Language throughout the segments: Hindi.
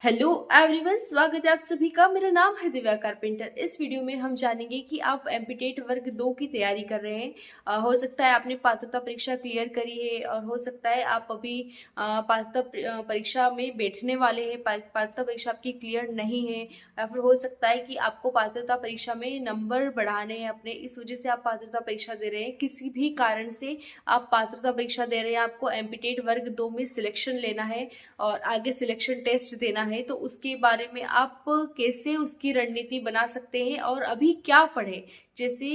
हेलो एवरीवन, स्वागत है आप सभी का। मेरा नाम है दिव्या कारपेंटर। इस वीडियो में हम जानेंगे कि आप एमपीटेट वर्ग 2 की तैयारी कर रहे हैं। हो सकता है आपने पात्रता परीक्षा क्लियर करी है और हो सकता है आप अभी पात्रता परीक्षा में बैठने वाले हैं। पात्रता परीक्षा आपकी क्लियर नहीं है या फिर हो सकता है कि आपको पात्रता परीक्षा में नंबर बढ़ाने हैं अपने, इस वजह से आप पात्रता परीक्षा दे रहे हैं। किसी भी कारण से आप पात्रता परीक्षा दे रहे हैं, आपको एमपीटेट वर्ग 2 में सिलेक्शन लेना है और आगे सिलेक्शन टेस्ट देना है, तो उसके बारे में आप कैसे उसकी रणनीति बना सकते हैं और अभी क्या पढ़े। जैसे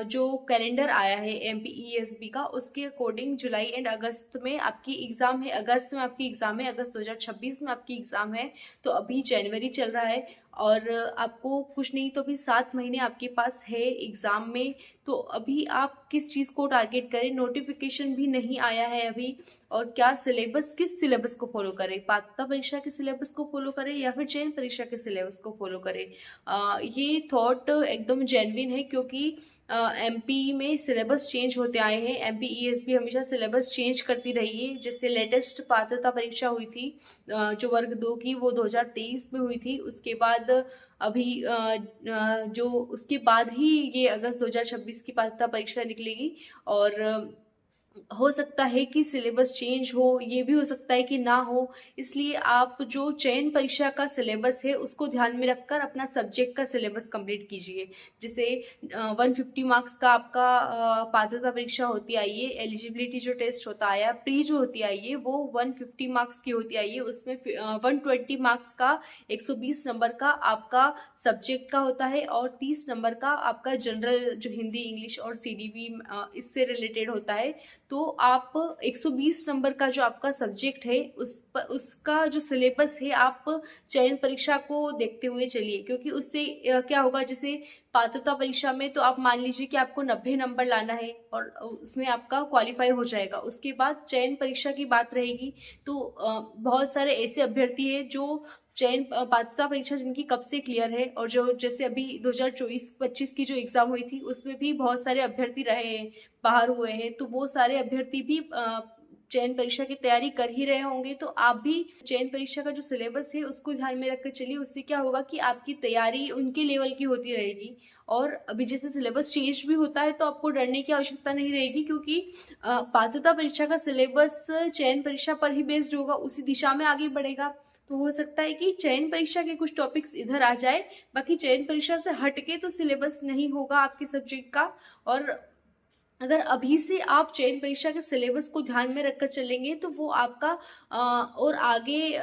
जो कैलेंडर आया है एमपीईएसबी का, उसके अकॉर्डिंग जुलाई एंड अगस्त में आपकी एग्जाम है, अगस्त में आपकी एग्जाम है, अगस्त 2026 में आपकी एग्जाम है। तो अभी जनवरी चल रहा है और आपको कुछ नहीं तो अभी 7 महीने आपके पास है एग्जाम में। तो अभी आप किस चीज़ को टारगेट करें, नोटिफिकेशन भी नहीं आया है अभी, और क्या सिलेबस, किस सिलेबस को फॉलो करें, पात्रता परीक्षा के सिलेबस को फॉलो करें या फिर चयन परीक्षा के सिलेबस को फॉलो करें। ये थॉट एकदम जेन्युइन है क्योंकि एमपी में सिलेबस चेंज होते आए हैं। एमपीईएसबी हमेशा सिलेबस चेंज करती रही है। जैसे लेटेस्ट पात्रता परीक्षा हुई थी जो वर्ग 2 की, वो 2023 में हुई थी। उसके बाद अभी जो उसके बाद ही ये अगस्त 2026 की पात्रता परीक्षा निकलेगी। और हो सकता है कि सिलेबस चेंज हो, ये भी हो सकता है कि ना हो। इसलिए आप जो चयन परीक्षा का सिलेबस है उसको ध्यान में रखकर अपना सब्जेक्ट का सिलेबस कंप्लीट कीजिए। जैसे 150 मार्क्स का आपका पात्रता परीक्षा होती आई है, एलिजिबिलिटी जो टेस्ट होता आया, प्री जो होती आई है वो 150 मार्क्स की होती आई है। उसमें 120 मार्क्स का 120 नंबर का आपका सब्जेक्ट का होता है और 30 नंबर का आपका जनरल जो हिंदी, इंग्लिश और सीडीबी इससे रिलेटेड होता है। तो आप 120 नंबर का जो आपका सब्जेक्ट है उसका जो सिलेबस है आप चयन परीक्षा को देखते हुए चलिए, क्योंकि उससे क्या होगा, जैसे पात्रता परीक्षा में तो आप मान लीजिए कि आपको 90 नंबर लाना है और उसमें आपका क्वालिफाई हो जाएगा। उसके बाद चयन परीक्षा की बात रहेगी तो बहुत सारे ऐसे अभ्यर्थी हैं जो चयन पात्रता परीक्षा जिनकी कब से क्लियर है, और जो जैसे अभी 2024-25 की जो एग्जाम हुई थी उसमें भी बहुत सारे अभ्यर्थी रहे हैं, बाहर हुए हैं। तो वो सारे अभ्यर्थी भी चयन परीक्षा की तैयारी कर ही रहे होंगे। तो आप भी चयन परीक्षा का जो सिलेबस है उसको ध्यान में रखकर चलिए। उससे क्या होगा कि आपकी तैयारी उनके लेवल की होती रहेगी। और अभी जैसे सिलेबस चेंज भी होता है तो आपको डरने की आवश्यकता नहीं रहेगी, क्योंकि पात्रता परीक्षा का सिलेबस चयन परीक्षा पर ही बेस्ड होगा, उसी दिशा में आगे बढ़ेगा। तो हो सकता है कि चयन परीक्षा के कुछ टॉपिक्स इधर आ जाए, बाकी चयन परीक्षा से हटके तो सिलेबस नहीं होगा आपके सब्जेक्ट का। और अगर अभी से आप चयन परीक्षा के सिलेबस को ध्यान में रखकर चलेंगे तो वो आपका और आगे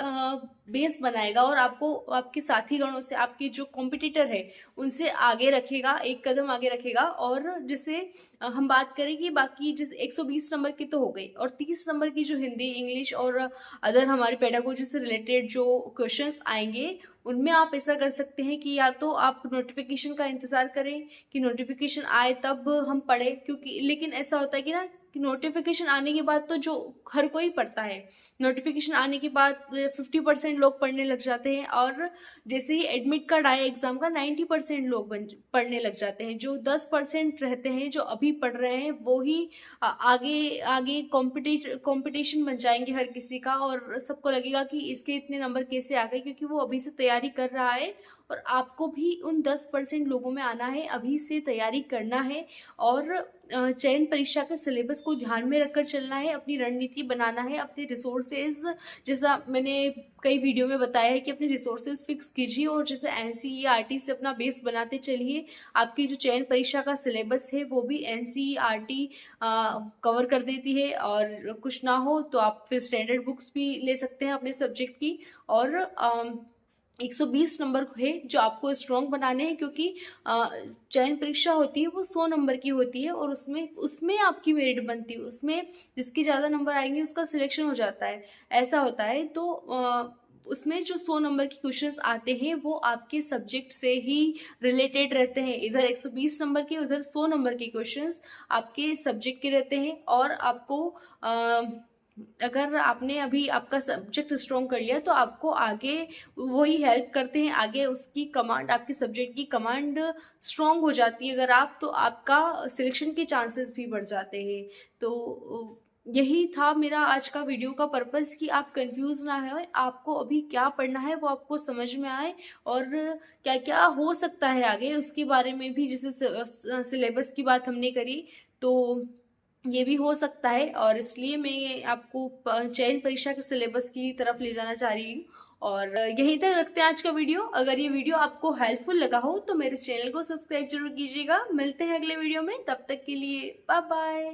बेस बनाएगा और आपको आपके साथी गणों से, आपके जो कॉम्पिटिटर है उनसे आगे रखेगा, एक कदम आगे रखेगा। और जैसे हम बात करें कि बाकी जैसे 120 नंबर की तो हो गई, और 30 नंबर की जो हिंदी, इंग्लिश और अदर हमारी पेडागोजी से रिलेटेड जो क्वेश्चंस आएंगे, उनमें आप ऐसा कर सकते हैं कि या तो आप नोटिफिकेशन का इंतजार करें कि नोटिफिकेशन आए तब हम पढ़े, क्योंकि लेकिन ऐसा होता है कि ना कि नोटिफिकेशन आने के बाद तो जो हर कोई पढ़ता है, नोटिफिकेशन आने के बाद 50% लोग पढ़ने लग जाते हैं, और जैसे ही एडमिट कार्ड आया एग्जाम का 90% लोग पढ़ने लग जाते हैं। जो 10% रहते हैं जो अभी पढ़ रहे हैं वो ही आगे आगे कंपटीशन बन जाएंगे हर किसी का, और सबको लगेगा कि इसके इतने नंबर कैसे आ गए, क्योंकि वो अभी से तैयारी कर रहा है। और आपको भी उन 10% लोगों में आना है, अभी से तैयारी करना है और चयन परीक्षा के सिलेबस को ध्यान में रखकर चलना है, अपनी रणनीति बनाना है, अपने रिसोर्सेज, जैसा मैंने कई वीडियो में बताया है कि अपने रिसोर्सेज फिक्स कीजिए और जैसे एनसीईआरटी से अपना बेस बनाते चलिए। आपकी जो चयन परीक्षा का सिलेबस है वो भी एनसीईआरटी कवर कर देती है, और कुछ ना हो तो आप फिर स्टैंडर्ड बुक्स भी ले सकते हैं अपने सब्जेक्ट की। और 120 नंबर है जो आपको स्ट्रॉन्ग बनाने हैं, क्योंकि चयन परीक्षा होती है वो 100 नंबर की होती है और उसमें उसमें आपकी मेरिट बनती है, उसमें जिसके ज़्यादा नंबर आएंगे उसका सिलेक्शन हो जाता है, ऐसा होता है। तो उसमें जो 100 नंबर के क्वेश्चंस आते हैं वो आपके सब्जेक्ट से ही रिलेटेड रहते हैं। इधर 120 नंबर के, उधर 100 नंबर के क्वेश्चंस आपके सब्जेक्ट के रहते हैं। और आपको अगर आपने अभी आपका सब्जेक्ट स्ट्रॉन्ग कर लिया तो आपको आगे वही हेल्प करते हैं, आगे उसकी कमांड, आपके सब्जेक्ट की कमांड स्ट्रॉन्ग हो जाती है अगर आप, तो आपका सिलेक्शन के चांसेस भी बढ़ जाते हैं। तो यही था मेरा आज का वीडियो का पर्पस कि आप कंफ्यूज ना हो, आपको अभी क्या पढ़ना है वो आपको समझ में आए, और क्या क्या हो सकता है आगे उसके बारे में भी। जैसे सिलेबस की बात हमने करी, तो ये भी हो सकता है, और इसलिए मैं आपको चयन परीक्षा के सिलेबस की तरफ ले जाना चाह रही हूँ। और यहीं तक रखते हैं आज का वीडियो। अगर ये वीडियो आपको हेल्पफुल लगा हो तो मेरे चैनल को सब्सक्राइब जरूर कीजिएगा। मिलते हैं अगले वीडियो में, तब तक के लिए बाय बाय।